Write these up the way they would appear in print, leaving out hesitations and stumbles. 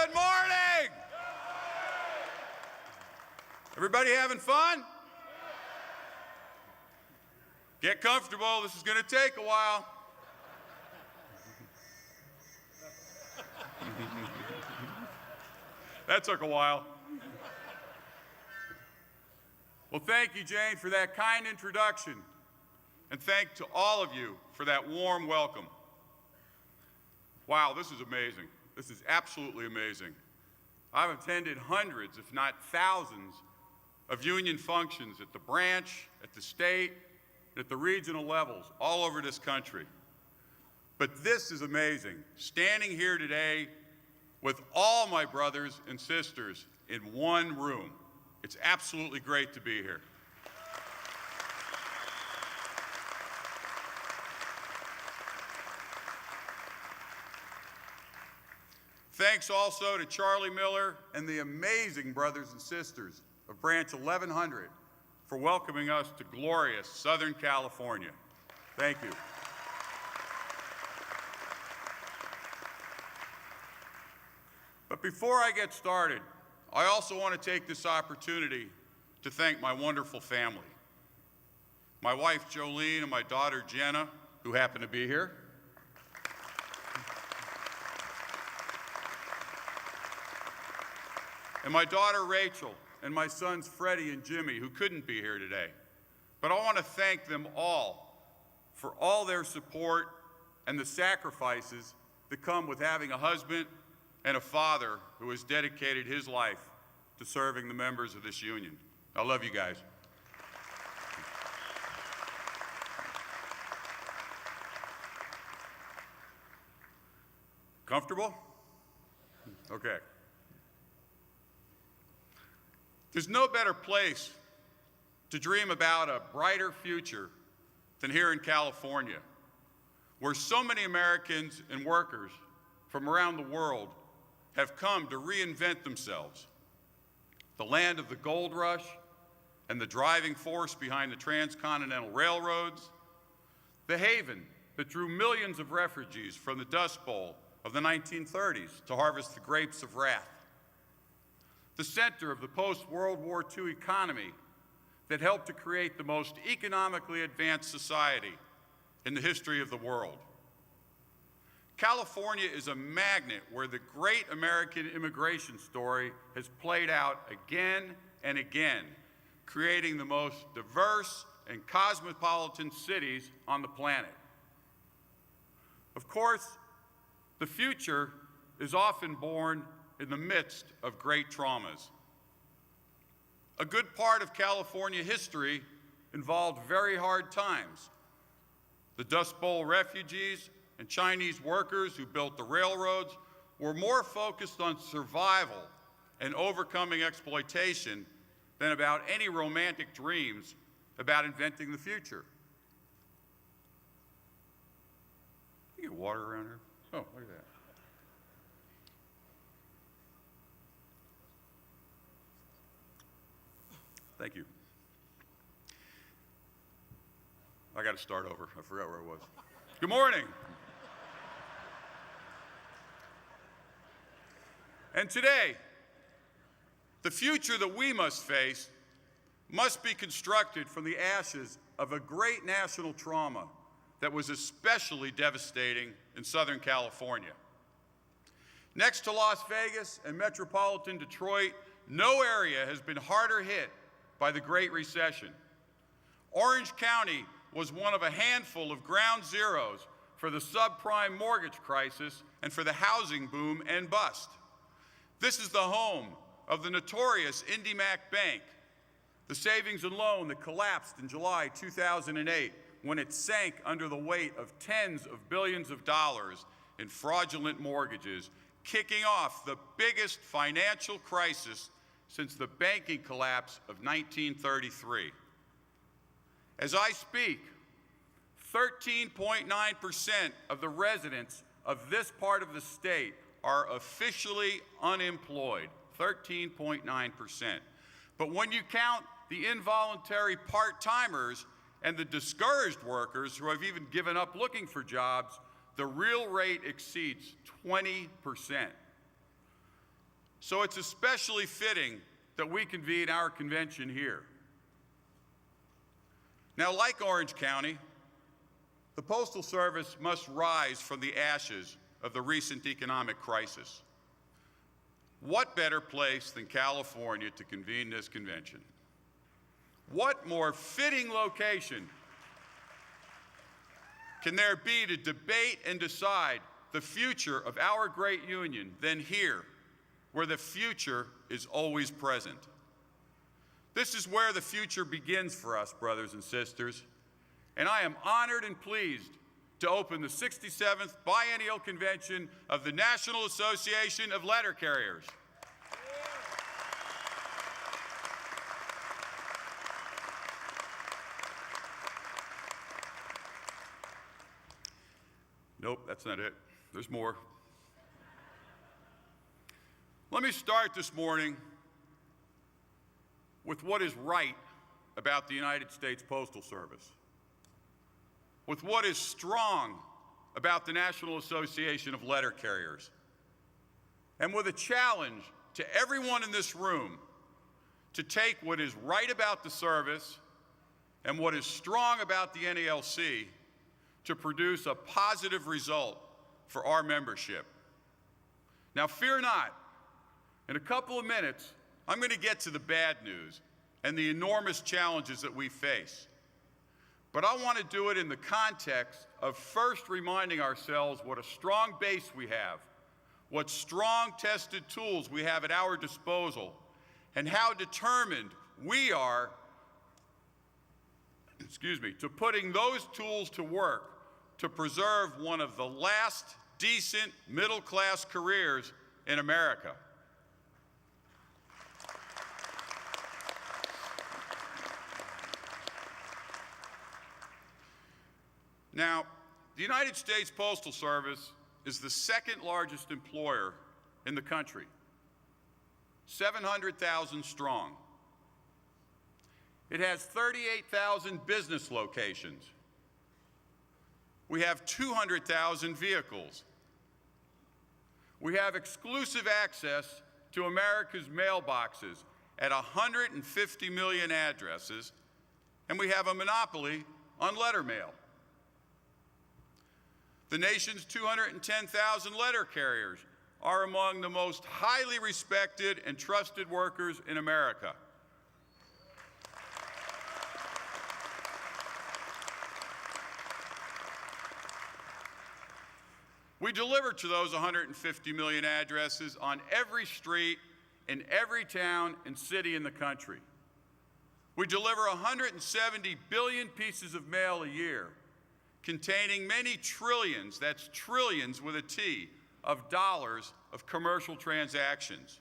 Good morning! Everybody having fun? Get comfortable, this is going to take a while. That took a while. Well, thank you, Jane, for that kind introduction, and thank to all of you for that warm welcome. Wow, this is amazing. This is absolutely amazing. I've attended hundreds, if not thousands, of union functions at the branch, at the state, at the regional levels, all over this country. But this is amazing, standing here today with all my brothers and sisters in one room. It's absolutely great to be here. Thanks also to Charlie Miller and the amazing brothers and sisters of Branch 1100 for welcoming us to glorious Southern California. Thank you. But before I get started, I also want to take this opportunity to thank my wonderful family. My wife, Jolene, and my daughter, Jenna, who happen to be here. And my daughter, Rachel, and my sons, Freddie and Jimmy, who couldn't be here today. But I want to thank them all for all their support and the sacrifices that come with having a husband and a father who has dedicated his life to serving the members of this union. I love you guys. Comfortable? Okay. There's no better place to dream about a brighter future than here in California, where so many Americans and workers from around the world have come to reinvent themselves. The land of the gold rush and the driving force behind the transcontinental railroads, the haven that drew millions of refugees from the Dust Bowl of the 1930s to harvest the grapes of wrath, the center of the post-World War II economy that helped to create the most economically advanced society in the history of the world. California is a magnet where the great American immigration story has played out again and again, creating the most diverse and cosmopolitan cities on the planet. Of course, the future is often born in the midst of great traumas. A good part of California history involved very hard times. The Dust Bowl refugees and Chinese workers who built the railroads were more focused on survival and overcoming exploitation than about any romantic dreams about inventing the future. You get water around here? Oh, look at that. Thank you. I got to start over. I forgot where I was. Good morning. And today, the future that we must face must be constructed from the ashes of a great national trauma that was especially devastating in Southern California. Next to Las Vegas and metropolitan Detroit, no area has been harder hit by the Great Recession. Orange County was one of a handful of ground zeros for the subprime mortgage crisis and for the housing boom and bust. This is the home of the notorious IndyMac Bank, the savings and loan that collapsed in July 2008 when it sank under the weight of tens of billions of dollars in fraudulent mortgages, kicking off the biggest financial crisis since the banking collapse of 1933. As I speak, 13.9% of the residents of this part of the state are officially unemployed, 13.9%. But when you count the involuntary part-timers and the discouraged workers who have even given up looking for jobs, the real rate exceeds 20%. So it's especially fitting that we convene our convention here. Now, like Orange County, the Postal Service must rise from the ashes of the recent economic crisis. What better place than California to convene this convention? What more fitting location can there be to debate and decide the future of our great union than here, where the future is always present? This is where the future begins for us, brothers and sisters, and I am honored and pleased to open the 67th Biennial Convention of the National Association of Letter Carriers. Nope, that's not it. There's more. Let me start this morning with what is right about the United States Postal Service, with what is strong about the National Association of Letter Carriers, and with a challenge to everyone in this room to take what is right about the service and what is strong about the NALC to produce a positive result for our membership. Now, fear not. In a couple of minutes, I'm going to get to the bad news and the enormous challenges that we face. But I want to do it in the context of first reminding ourselves what a strong base we have, what strong tested tools we have at our disposal, and how determined we are, to putting those tools to work to preserve one of the last decent middle-class careers in America. Now, the United States Postal Service is the second largest employer in the country, 700,000 strong. It has 38,000 business locations. We have 200,000 vehicles. We have exclusive access to America's mailboxes at 150 million addresses, and we have a monopoly on letter mail. The nation's 210,000 letter carriers are among the most highly respected and trusted workers in America. We deliver to those 150 million addresses on every street in every town and city in the country. We deliver 170 billion pieces of mail a year, containing many trillions, that's trillions with a T, of dollars of commercial transactions.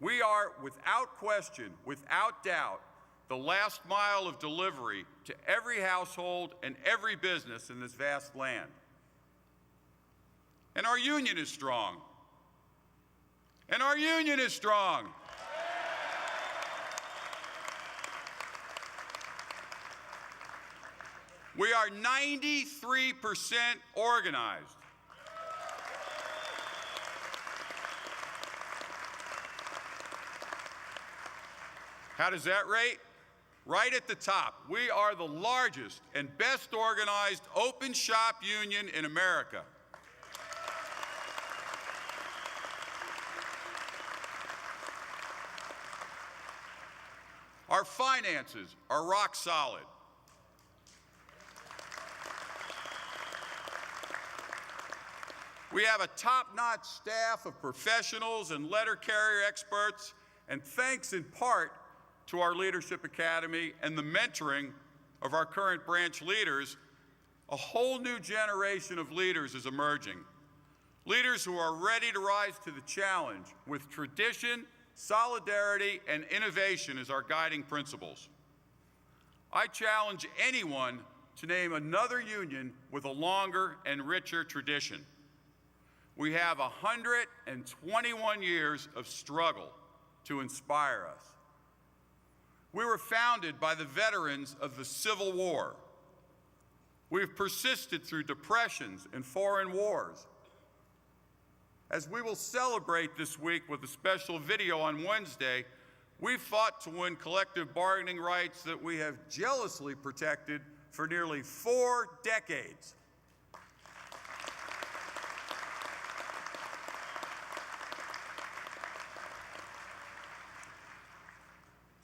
We are, without question, without doubt, the last mile of delivery to every household and every business in this vast land. And our union is strong. And our union is strong. We are 93% organized. How does that rate? Right at the top. We are the largest and best organized open shop union in America. Our finances are rock solid. We have a top-notch staff of professionals and letter carrier experts, and thanks in part to our Leadership Academy and the mentoring of our current branch leaders, a whole new generation of leaders is emerging. Leaders who are ready to rise to the challenge with tradition, solidarity, and innovation as our guiding principles. I challenge anyone to name another union with a longer and richer tradition. We have 121 years of struggle to inspire us. We were founded by the veterans of the Civil War. We've persisted through depressions and foreign wars. as we will celebrate this week with a special video on Wednesday, we fought to win collective bargaining rights that we have jealously protected for nearly 4 decades.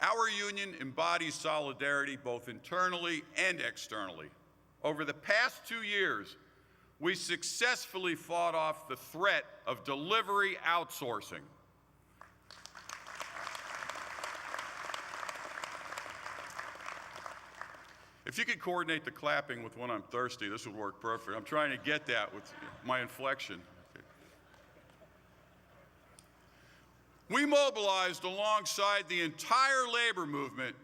Our union embodies solidarity both internally and externally. Over the past 2 years, we successfully fought off the threat of delivery outsourcing. If you could coordinate the clapping with when I'm thirsty, this would work perfect. I'm trying to get that with my inflection. We mobilized alongside the entire labor movement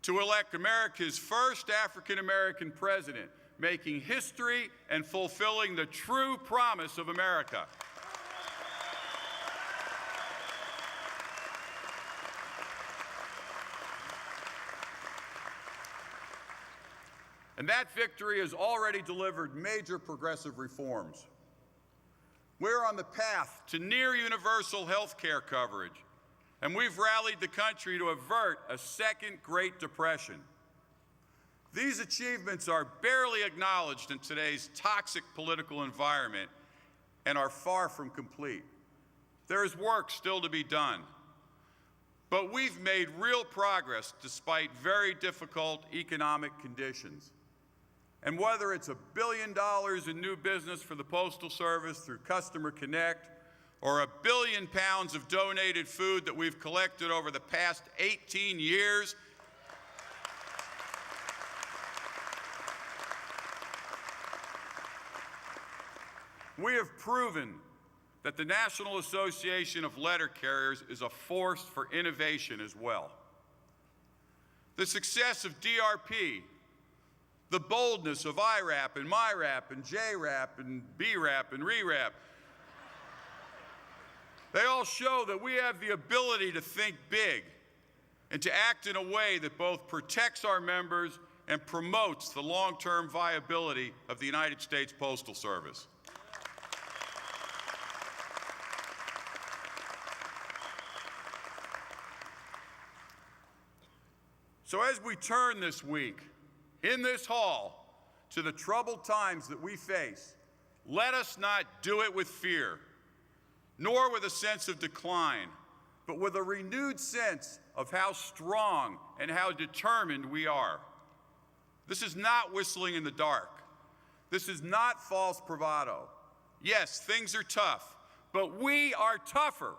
to elect America's first African-American president, making history and fulfilling the true promise of America. And that victory has already delivered major progressive reforms. We're on the path to near universal health care coverage, and we've rallied the country to avert a second Great Depression. These achievements are barely acknowledged in today's toxic political environment and are far from complete. There is work still to be done, but we've made real progress despite very difficult economic conditions. And whether it's $1 billion in new business for the Postal Service through Customer Connect, or £1 billion of donated food that we've collected over the past 18 years, we have proven that the National Association of Letter Carriers is a force for innovation as well. The success of DRP, the boldness of IRAP and MyRAP and JRAP and BRAP and RERAP, they all show that we have the ability to think big and to act in a way that both protects our members and promotes the long-term viability of the United States Postal Service. So as we turn this week in this hall to the troubled times that we face, let us not do it with fear, nor with a sense of decline, but with a renewed sense of how strong and how determined we are. This is not whistling in the dark. This is not false bravado. Yes, things are tough, but we are tougher.